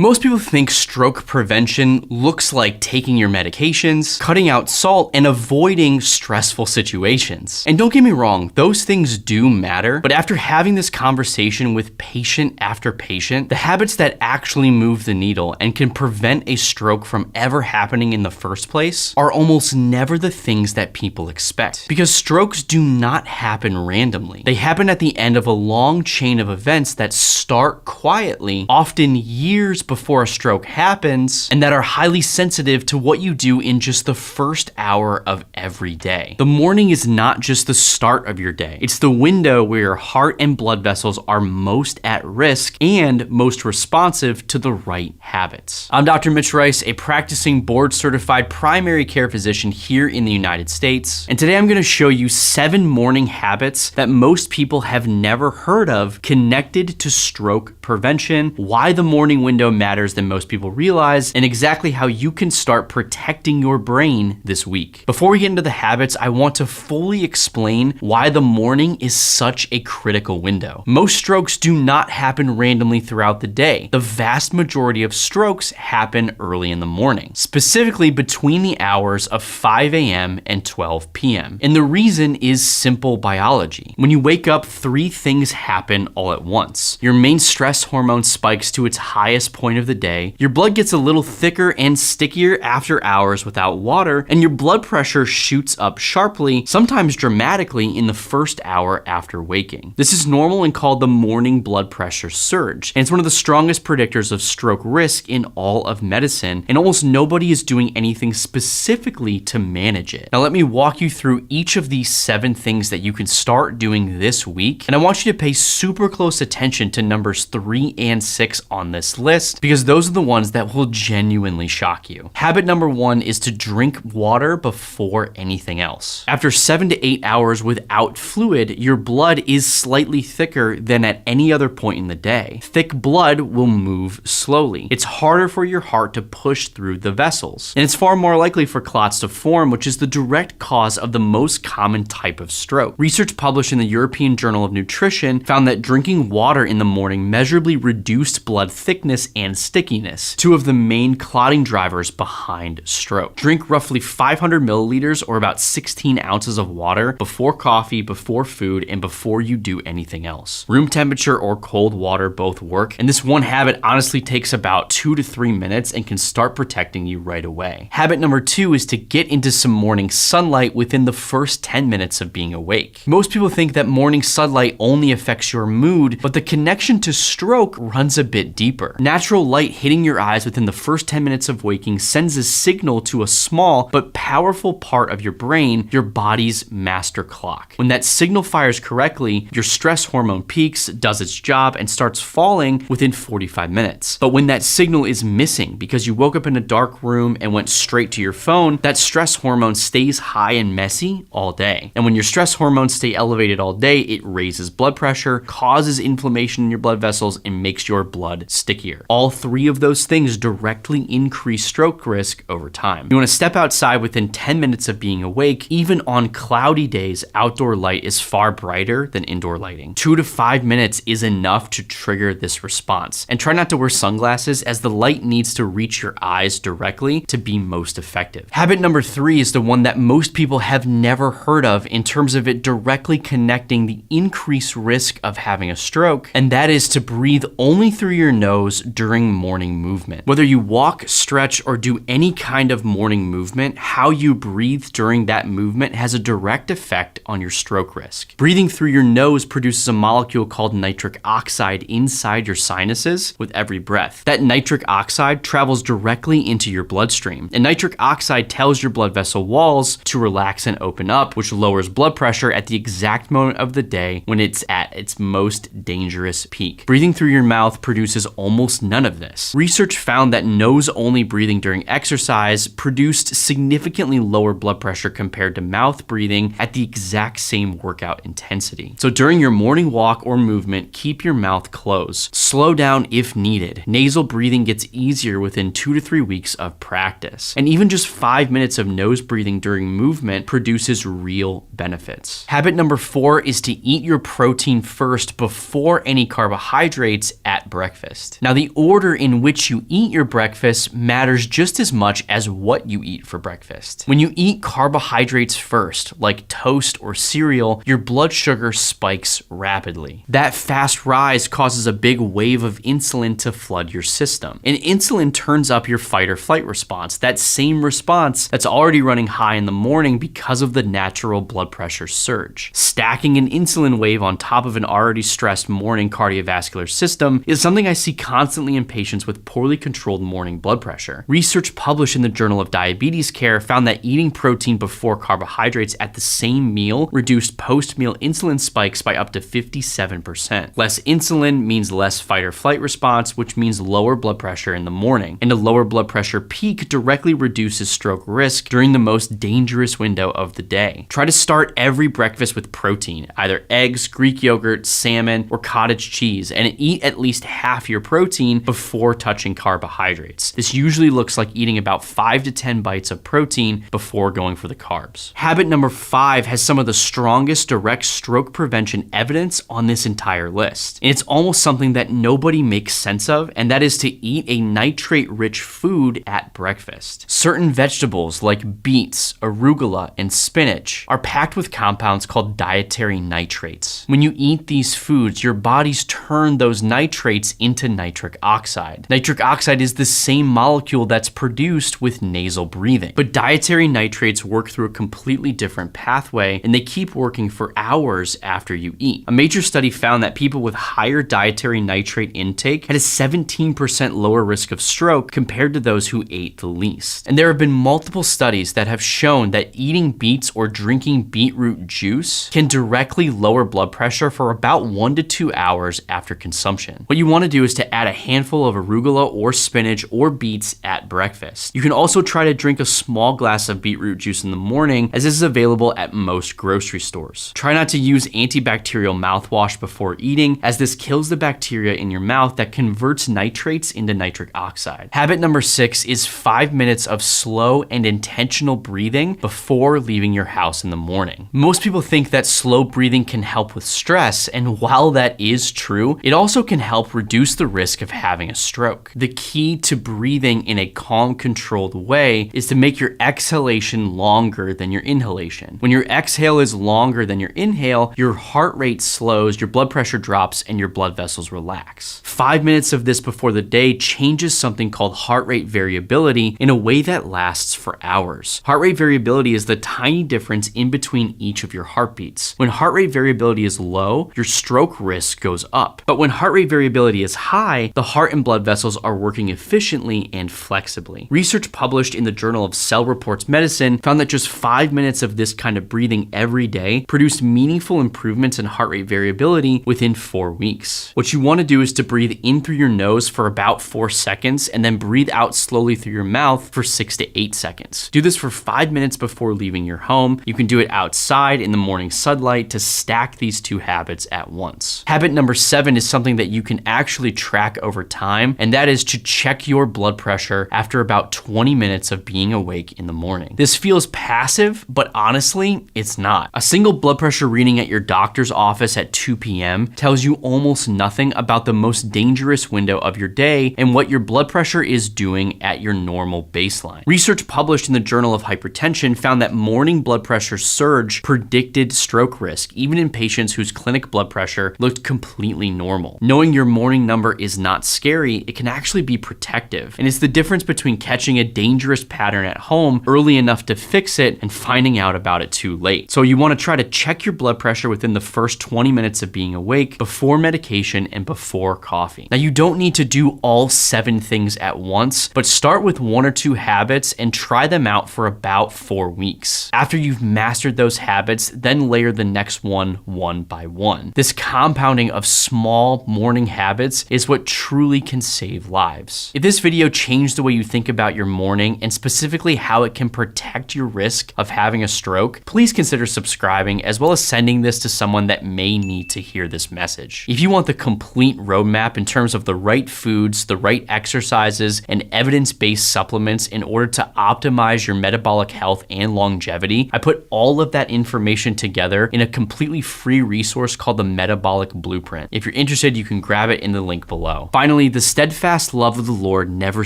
Most people think stroke prevention looks like taking your medications, cutting out salt, and avoiding stressful situations. And don't get me wrong, those things do matter, but after having this conversation with patient after patient, the habits that actually move the needle and can prevent a stroke from ever happening in the first place are almost never the things that people expect. Because strokes do not happen randomly. They happen at the end of a long chain of events that start quietly, often years before a stroke happens, and that are highly sensitive to what you do in just the first hour of every day. The morning is not just the start of your day. It's the window where your heart and blood vessels are most at risk and most responsive to the right habits. I'm Dr. Mitch Rice, a practicing board-certified primary care physician here in the United States. And today I'm going to show you 7 morning habits that most people have never heard of connected to stroke prevention, why the morning window matters than most people realize, and exactly how you can start protecting your brain this week. Before we get into the habits, I want to fully explain why the morning is such a critical window. Most strokes do not happen randomly throughout the day. The vast majority of strokes happen early in the morning, specifically between the hours of 5 a.m. and 12 p.m. And the reason is simple biology. When you wake up, 3 things happen all at once. Your main stress hormone spikes to its highest point of the day, your blood gets a little thicker and stickier after hours without water, and your blood pressure shoots up sharply, sometimes dramatically, in the first hour after waking. This is normal and called the morning blood pressure surge, and it's one of the strongest predictors of stroke risk in all of medicine, and almost nobody is doing anything specifically to manage it. Now let me walk you through each of these 7 things that you can start doing this week, and I want you to pay super close attention to numbers 3 and 6 on this list, because those are the ones that will genuinely shock you. Habit number 1 is to drink water before anything else. After 7 to 8 hours without fluid, your blood is slightly thicker than at any other point in the day. Thick blood will move slowly. It's harder for your heart to push through the vessels, and it's far more likely for clots to form, which is the direct cause of the most common type of stroke. Research published in the European Journal of Nutrition found that drinking water in the morning measurably reduced blood thickness and stickiness, 2 of the main clotting drivers behind stroke. Drink roughly 500 milliliters or about 16 ounces of water before coffee, before food, and before you do anything else. Room temperature or cold water both work, and this one habit honestly takes about 2 to 3 minutes and can start protecting you right away. Habit number 2 is to get into some morning sunlight within the first 10 minutes of being awake. Most people think that morning sunlight only affects your mood, but the connection to stroke runs a bit deeper. Natural light hitting your eyes within the first 10 minutes of waking sends a signal to a small but powerful part of your brain, your body's master clock. When that signal fires correctly, your stress hormone peaks, does its job, and starts falling within 45 minutes. But when that signal is missing because you woke up in a dark room and went straight to your phone, that stress hormone stays high and messy all day. And when your stress hormones stay elevated all day, it raises blood pressure, causes inflammation in your blood vessels, and makes your blood stickier. All 3 of those things directly increase stroke risk over time. You want to step outside within 10 minutes of being awake. Even on cloudy days, outdoor light is far brighter than indoor lighting. 2 to 5 minutes is enough to trigger this response. And try not to wear sunglasses, as the light needs to reach your eyes directly to be most effective. Habit number 3 is the one that most people have never heard of in terms of it directly connecting the increased risk of having a stroke, and that is to breathe only through your nose during morning movement. Whether you walk, stretch, or do any kind of morning movement, how you breathe during that movement has a direct effect on your stroke risk. Breathing through your nose produces a molecule called nitric oxide inside your sinuses with every breath. That nitric oxide travels directly into your bloodstream, and nitric oxide tells your blood vessel walls to relax and open up, which lowers blood pressure at the exact moment of the day when it's at its most dangerous peak. Breathing through your mouth produces almost none of this. Research found that nose-only breathing during exercise produced significantly lower blood pressure compared to mouth breathing at the exact same workout intensity. So during your morning walk or movement, keep your mouth closed. Slow down if needed. Nasal breathing gets easier within 2 to 3 weeks of practice. And even just 5 minutes of nose breathing during movement produces real benefits. Habit number 4 is to eat your protein first before any carbohydrates at breakfast. Now, the order in which you eat your breakfast matters just as much as what you eat for breakfast. When you eat carbohydrates first, like toast or cereal, your blood sugar spikes rapidly. That fast rise causes a big wave of insulin to flood your system. And insulin turns up your fight or flight response, that same response that's already running high in the morning because of the natural blood pressure surge. Stacking an insulin wave on top of an already stressed morning cardiovascular system is something I see constantly in patients with poorly controlled morning blood pressure. Research published in the Journal of Diabetes Care found that eating protein before carbohydrates at the same meal reduced post-meal insulin spikes by up to 57%. Less insulin means less fight or flight response, which means lower blood pressure in the morning. And a lower blood pressure peak directly reduces stroke risk during the most dangerous window of the day. Try to start every breakfast with protein, either eggs, Greek yogurt, salmon, or cottage cheese, and eat at least half your protein before touching carbohydrates. This usually looks like eating about 5 to 10 bites of protein before going for the carbs. Habit number 5 has some of the strongest direct stroke prevention evidence on this entire list. And it's almost something that nobody makes sense of, and that is to eat a nitrate-rich food at breakfast. Certain vegetables like beets, arugula, and spinach are packed with compounds called dietary nitrates. When you eat these foods, your bodies turn those nitrates into nitric oxide. Nitric oxide is the same molecule that's produced with nasal breathing. But dietary nitrates work through a completely different pathway, and they keep working for hours after you eat. A major study found that people with higher dietary nitrate intake had a 17% lower risk of stroke compared to those who ate the least. And there have been multiple studies that have shown that eating beets or drinking beetroot juice can directly lower blood pressure for about 1 to 2 hours after consumption. What you want to do is to add a handful of arugula or spinach or beets at breakfast. You can also try to drink a small glass of beetroot juice in the morning, as this is available at most grocery stores. Try not to use antibacterial mouthwash before eating, as this kills the bacteria in your mouth that converts nitrates into nitric oxide. Habit number 6 is 5 minutes of slow and intentional breathing before leaving your house in the morning. Most people think that slow breathing can help with stress, and while that is true, it also can help reduce the risk of having a stroke. The key to breathing in a calm, controlled way is to make your exhalation longer than your inhalation. When your exhale is longer than your inhale, your heart rate slows, your blood pressure drops, and your blood vessels relax. 5 minutes of this before the day changes something called heart rate variability in a way that lasts for hours. Heart rate variability is the tiny difference in between each of your heartbeats. When heart rate variability is low, your stroke risk goes up. But when heart rate variability is high, the heart and blood vessels are working efficiently and flexibly. Research published in the Journal of Cell Reports Medicine found that just 5 minutes of this kind of breathing every day produced meaningful improvements in heart rate variability within 4 weeks. What you want to do is to breathe in through your nose for about 4 seconds and then breathe out slowly through your mouth for 6 to 8 seconds. Do this for 5 minutes before leaving your home. You can do it outside in the morning sunlight to stack these two habits at once. Habit number 7 is something that you can actually track over time, and that is to check your blood pressure after about 20 minutes of being awake in the morning. This feels passive, but honestly, it's not. A single blood pressure reading at your doctor's office at 2 p.m. tells you almost nothing about the most dangerous window of your day and what your blood pressure is doing at your normal baseline. Research published in the Journal of Hypertension found that morning blood pressure surge predicted stroke risk, even in patients whose clinic blood pressure looked completely normal. Knowing your morning number is not scary, it can actually be protective. And it's the difference between catching a dangerous pattern at home early enough to fix it and finding out about it too late. So you want to try to check your blood pressure within the first 20 minutes of being awake, before medication and before coffee. Now, you don't need to do all 7 things at once, but start with 1 or 2 habits and try them out for about 4 weeks. After you've mastered those habits, then layer the next one by one. This compounding of small morning habits is what truly can save lives. If this video changed the way you think about your morning, and specifically how it can protect your risk of having a stroke, please consider subscribing, as well as sending this to someone that may need to hear this message. If you want the complete roadmap in terms of the right foods, the right exercises, and evidence-based supplements in order to optimize your metabolic health and longevity, I put all of that information together in a completely free resource called the Metabolic Blueprint. If you're interested, you can grab it in the link below. Finally, Finally, the steadfast love of the Lord never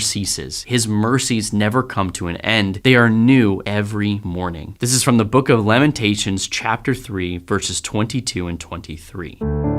ceases. His mercies never come to an end. They are new every morning. This is from the book of Lamentations, chapter 3, verses 22 and 23.